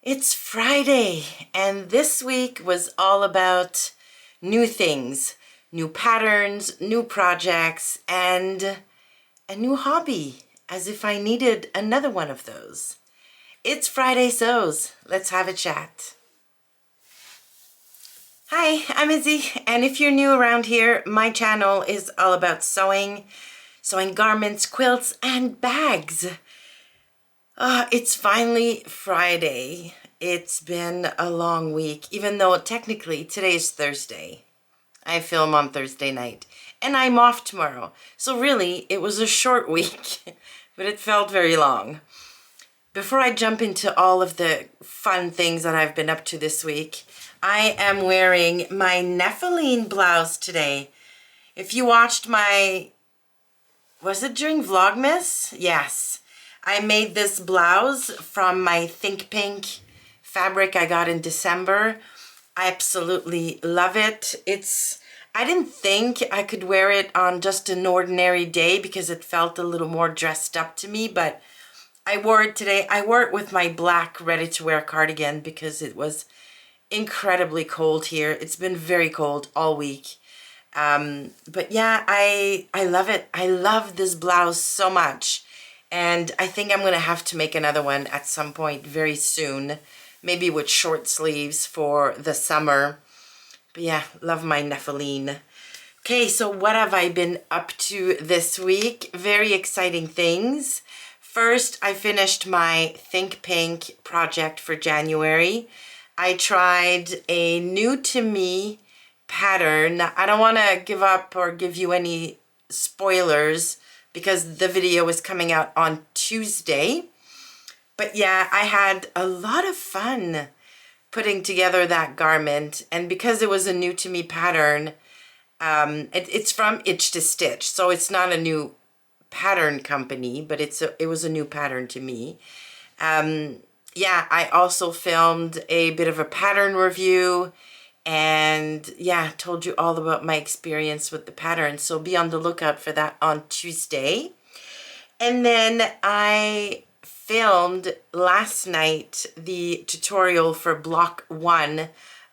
It's Friday, and this week was all about new things, new patterns, new projects, and a new hobby, as if I needed another one of those. It's Friday Sews. Let's have a chat. Hi, I'm Izzy, and if you're new around here, my channel is all about sewing garments, quilts, and bags. It's finally Friday. It's been a long week, even though technically today's Thursday. I film on Thursday night, and I'm off tomorrow. So really, it was a short week, but it felt very long. Before I jump into all of the fun things that I've been up to this week, I am wearing my Nephiline blouse today. If you watched was it during Vlogmas? Yes. I made this blouse from my Think Pink fabric I got in December. I absolutely love it. I didn't think I could wear it on just an ordinary day because it felt a little more dressed up to me, but I wore it today. I wore it with my black ready-to-wear cardigan because it was incredibly cold here. It's been very cold all week. But yeah, I love it. I love this blouse so much. And I think I'm going to have to make another one at some point very soon. Maybe with short sleeves for the summer. But yeah, love my Nephiline. Okay, so what have I been up to this week? Very exciting things. First, I finished my Think Pink project for January. I tried a new to me pattern. I don't want to give up or give you any spoilers because the video is coming out on Tuesday. But yeah, I had a lot of fun putting together that garment. And because it was a new to me pattern, it's from Itch to Stitch. So it's not a new pattern company, but it was a new pattern to me. Yeah, I also filmed a bit of a pattern review. And yeah, told you all about my experience with the pattern. So be on the lookout for that on Tuesday. And then I filmed last night the tutorial for block 1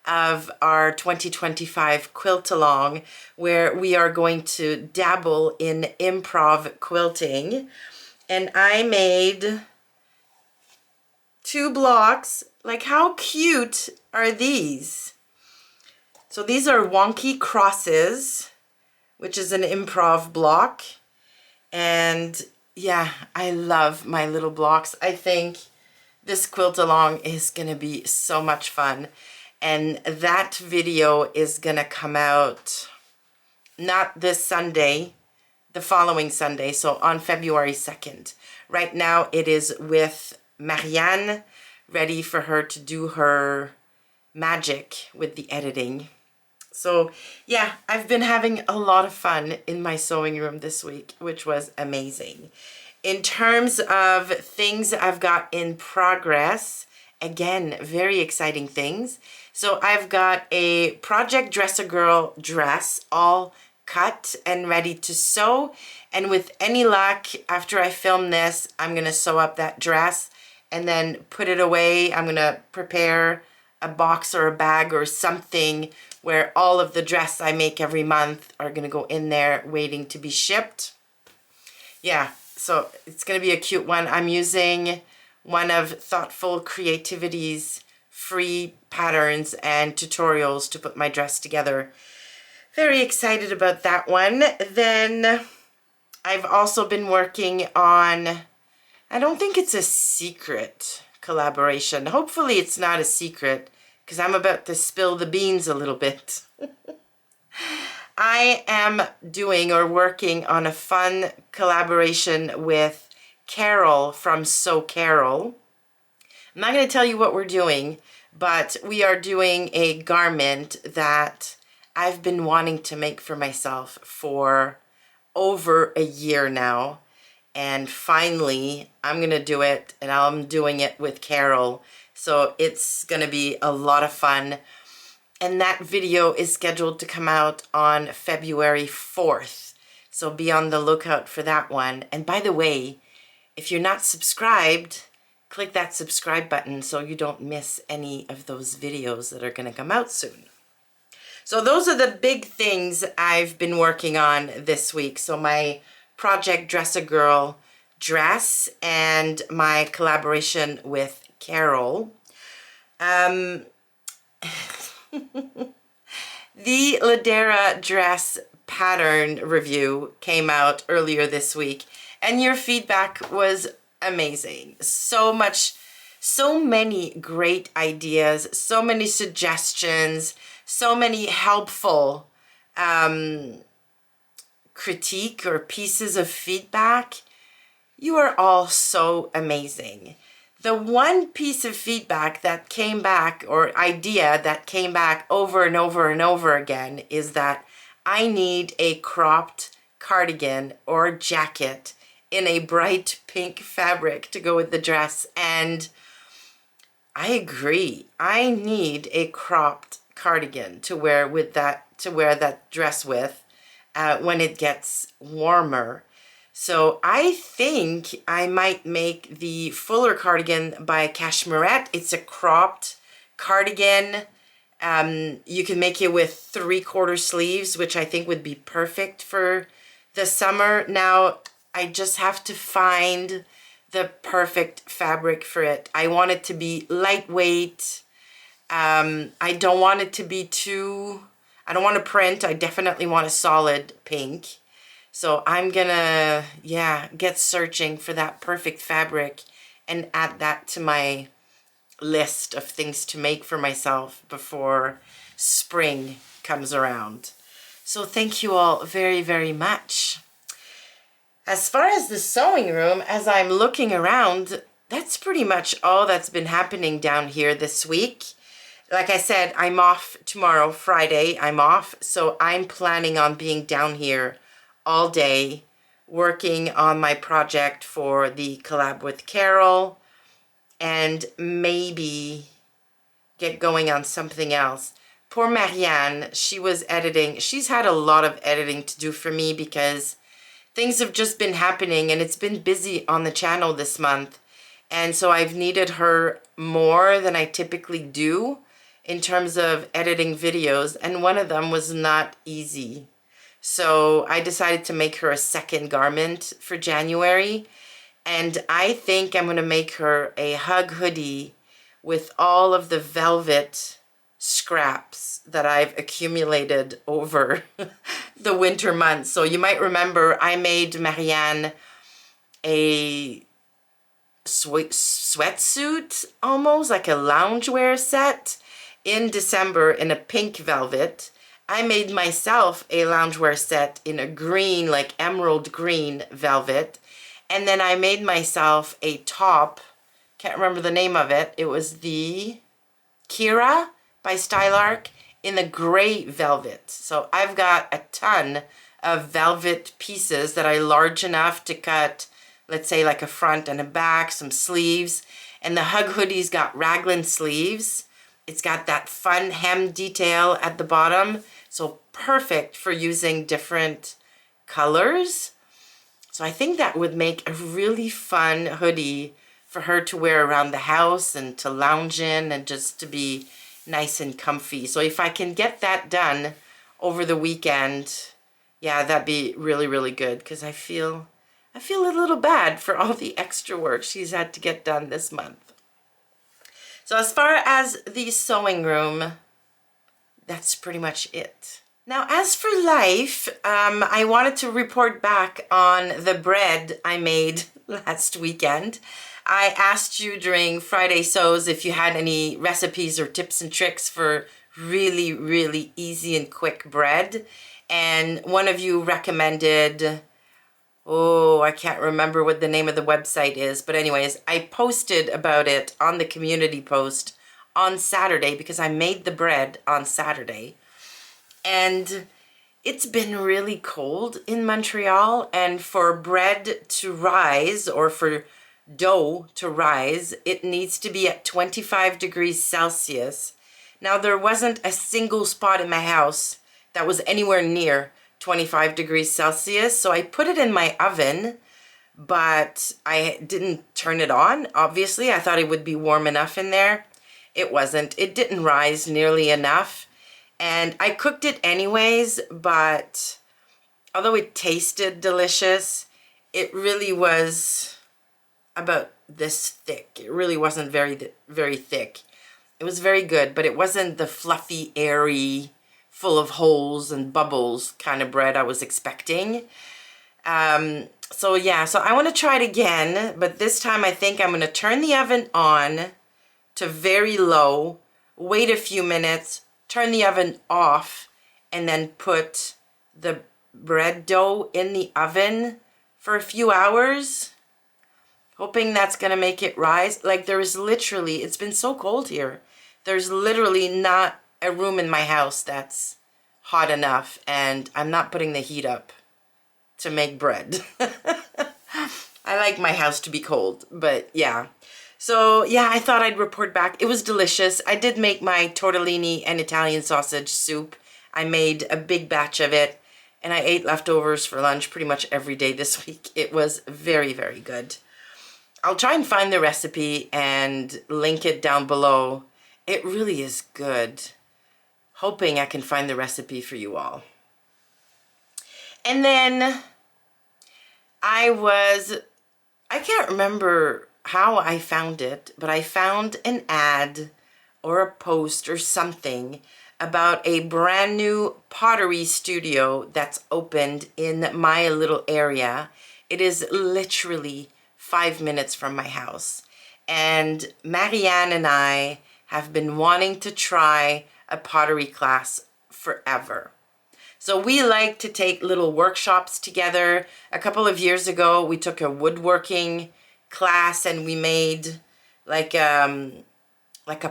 of our 2025 Quilt Along, where we are going to dabble in improv quilting. And I made 2 blocks. Like, how cute are these? So these are Wonky Crosses, which is an improv block. And yeah, I love my little blocks. I think this Quilt Along is going to be so much fun. And that video is going to come out not this Sunday, the following Sunday, so on February 2nd. Right now it is with Marianne, ready for her to do her magic with the editing. So yeah, I've been having a lot of fun in my sewing room this week, which was amazing. In terms of things I've got in progress, again, very exciting things. So I've got a Project Dress-A-Girl dress all cut and ready to sew. And with any luck, after I film this, I'm going to sew up that dress and then put it away. I'm going to prepare a box or a bag or something where all of the dress I make every month are going to go in there waiting to be shipped. Yeah, so it's going to be a cute one. I'm using one of Thoughtful Creativity's free patterns and tutorials to put my dress together. Very excited about that one. Then I've also been working on, I don't think it's a secret collaboration. Hopefully it's not a secret, because I'm about to spill the beans a little bit. I am doing or working on a fun collaboration with Carol from Sew Carol. I'm not going to tell you what we're doing, but we are doing a garment that I've been wanting to make for myself for over a year now. And finally, I'm going to do it, and I'm doing it with Carol. So it's going to be a lot of fun. And that video is scheduled to come out on February 4th. So be on the lookout for that one. And by the way, if you're not subscribed, click that subscribe button so you don't miss any of those videos that are going to come out soon. So those are the big things I've been working on this week. So my project Dress a Girl dress and my collaboration with Carol. The Ladera dress pattern review came out earlier this week, and your feedback was amazing. So many great ideas, so many suggestions, so many helpful critique or pieces of feedback. You are all so amazing. The one piece of feedback that came back, or idea that came back over and over and over again, is that I need a cropped cardigan or jacket in a bright pink fabric to go with the dress. And I agree. I need a cropped cardigan to wear that dress with when it gets warmer. So I think I might make the fuller cardigan by Cashmerette. It's a cropped cardigan. You can make it with 3/4 sleeves, which I think would be perfect for the summer. Now, I just have to find the perfect fabric for it. I want it to be lightweight. I don't want it to be I don't want to print. I definitely want a solid pink. So I'm gonna, get searching for that perfect fabric and add that to my list of things to make for myself before spring comes around. So thank you all very, very much. As far as the sewing room, as I'm looking around, that's pretty much all that's been happening down here this week. Like I said, I'm off tomorrow, Friday, I'm off. So I'm planning on being down here all day, working on my project for the collab with Carol, and maybe get going on something else. Poor Marianne, she was editing. She's had a lot of editing to do for me because things have just been happening and it's been busy on the channel this month. And so I've needed her more than I typically do in terms of editing videos, and one of them was not easy. So I decided to make her a second garment for January, and I think I'm going to make her a hug hoodie with all of the velvet scraps that I've accumulated over the winter months. So you might remember I made Marianne a sweatsuit, almost like a loungewear set, in December in a pink velvet. I made myself a loungewear set in a green, like emerald green velvet. And then I made myself a top, can't remember the name of it. It was the Kira by Stylark in the gray velvet. So I've got a ton of velvet pieces that are large enough to cut, let's say like a front and a back, some sleeves. And the hug hoodie's got raglan sleeves. It's got that fun hem detail at the bottom. So perfect for using different colors. So I think that would make a really fun hoodie for her to wear around the house and to lounge in and just to be nice and comfy. So if I can get that done over the weekend, that'd be really, really good, because I feel a little bad for all the extra work she's had to get done this month. So as far as the sewing room, that's pretty much it. Now, as for life, I wanted to report back on the bread I made last weekend. I asked you during Friday Sews if you had any recipes or tips and tricks for really, really easy and quick bread. And one of you recommended, I can't remember what the name of the website is. But anyways, I posted about it on the community post on Saturday because I made the bread on Saturday. And it's been really cold in Montreal, and for bread to rise, or for dough to rise, it needs to be at 25 degrees Celsius. Now, there wasn't a single spot in my house that was anywhere near 25 degrees Celsius, so I put it in my oven but I didn't turn it on. Obviously, I thought it would be warm enough in there. It wasn't. It didn't rise nearly enough. And I cooked it anyways, but although it tasted delicious, it really was about this thick. It really wasn't very thick. It was very good, but it wasn't the fluffy, airy, full of holes and bubbles kind of bread I was expecting. So yeah, so I want to try it again, but this time I think I'm going to turn the oven on to very low, wait a few minutes, turn the oven off, and then put the bread dough in the oven for a few hours, hoping that's going to make it rise. Like, there is literally, it's been so cold here, there's literally not a room in my house that's hot enough, and I'm not putting the heat up to make bread. I like my house to be cold, but yeah. So yeah, I thought I'd report back. It was delicious. I did make my tortellini and Italian sausage soup. I made a big batch of it, and I ate leftovers for lunch pretty much every day this week. It was very, very good. I'll try and find the recipe and link it down below. It really is good. Hoping I can find the recipe for you all. And then I can't remember how I found it, but I found an ad or a post or something about a brand new pottery studio that's opened in my little area. It is literally 5 minutes from my house. And Marianne and I have been wanting to try a pottery class forever. So we like to take little workshops together. A couple of years ago, we took a woodworking class and we made like a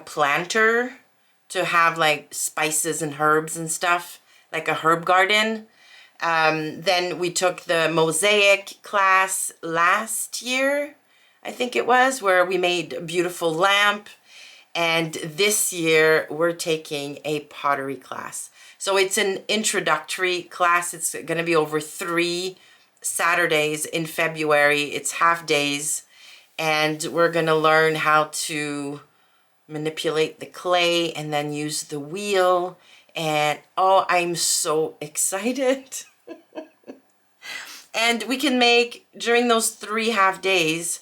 planter to have like spices and herbs and stuff, like a herb garden. Then we took the mosaic class last year, I think it was, where we made a beautiful lamp. And this year we're taking a pottery class. So it's an introductory class. It's going to be over 3 Saturdays in February. It's half days. And we're going to learn how to manipulate the clay and then use the wheel. And oh, I'm so excited. And we can make, during those 3 half days,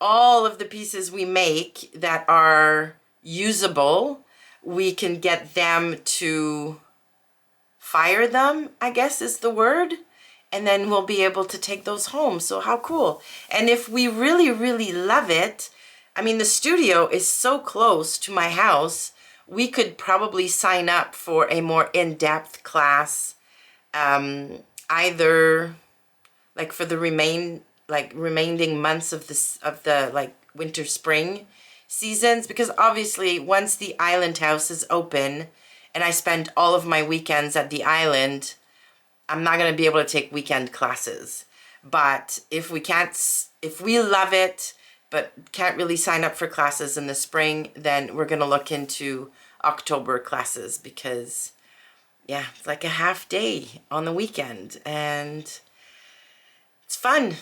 all of the pieces we make that are usable, we can get them to fire them, I guess is the word, and then we'll be able to take those home. So how cool. And if we really, really love it, I mean, the studio is so close to my house, we could probably sign up for a more in-depth class, either like for the remaining months of the like winter spring seasons, because obviously once the island house is open and I spend all of my weekends at the island, I'm not going to be able to take weekend classes. But if we love it but can't really sign up for classes in the spring, then we're going to look into October classes, because yeah, it's like a half day on the weekend and it's fun.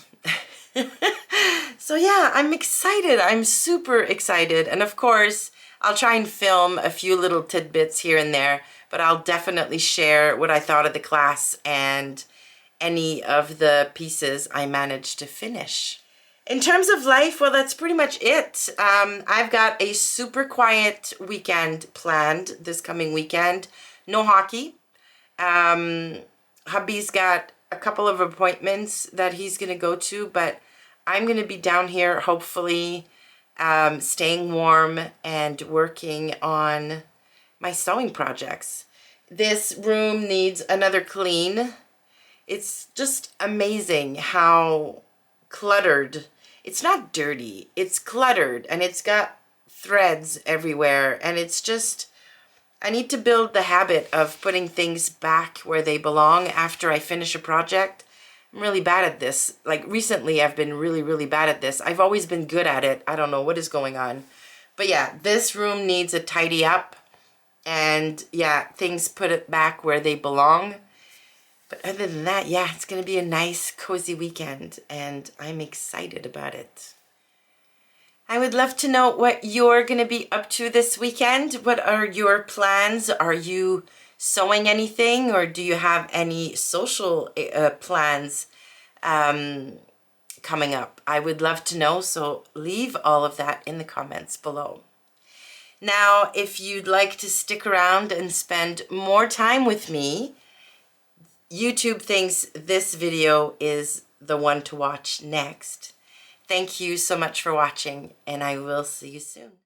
So yeah, I'm excited. I'm super excited. And of course, I'll try and film a few little tidbits here and there, but I'll definitely share what I thought of the class and any of the pieces I managed to finish. In terms of life, well, that's pretty much it. I've got a super quiet weekend planned this coming weekend. No hockey. Hubby's got a couple of appointments that he's going to go to, but I'm going to be down here, hopefully, staying warm and working on my sewing projects. This room needs another clean. It's just amazing how cluttered. It's not dirty, it's cluttered, and it's got threads everywhere, and it's just, I need to build the habit of putting things back where they belong after I finish a project. I'm really bad at this. Like recently, I've been really, really bad at this. I've always been good at it. I don't know what is going on. But yeah, this room needs a tidy up. And yeah, things put it back where they belong. But other than that, yeah, it's going to be a nice, cozy weekend, and I'm excited about it. I would love to know what you're going to be up to this weekend. What are your plans? Are you sewing anything, or do you have any social plans coming up? I would love to know, so leave all of that in the comments below. Now, if you'd like to stick around and spend more time with me, YouTube thinks this video is the one to watch next. Thank you so much for watching, and I will see you soon.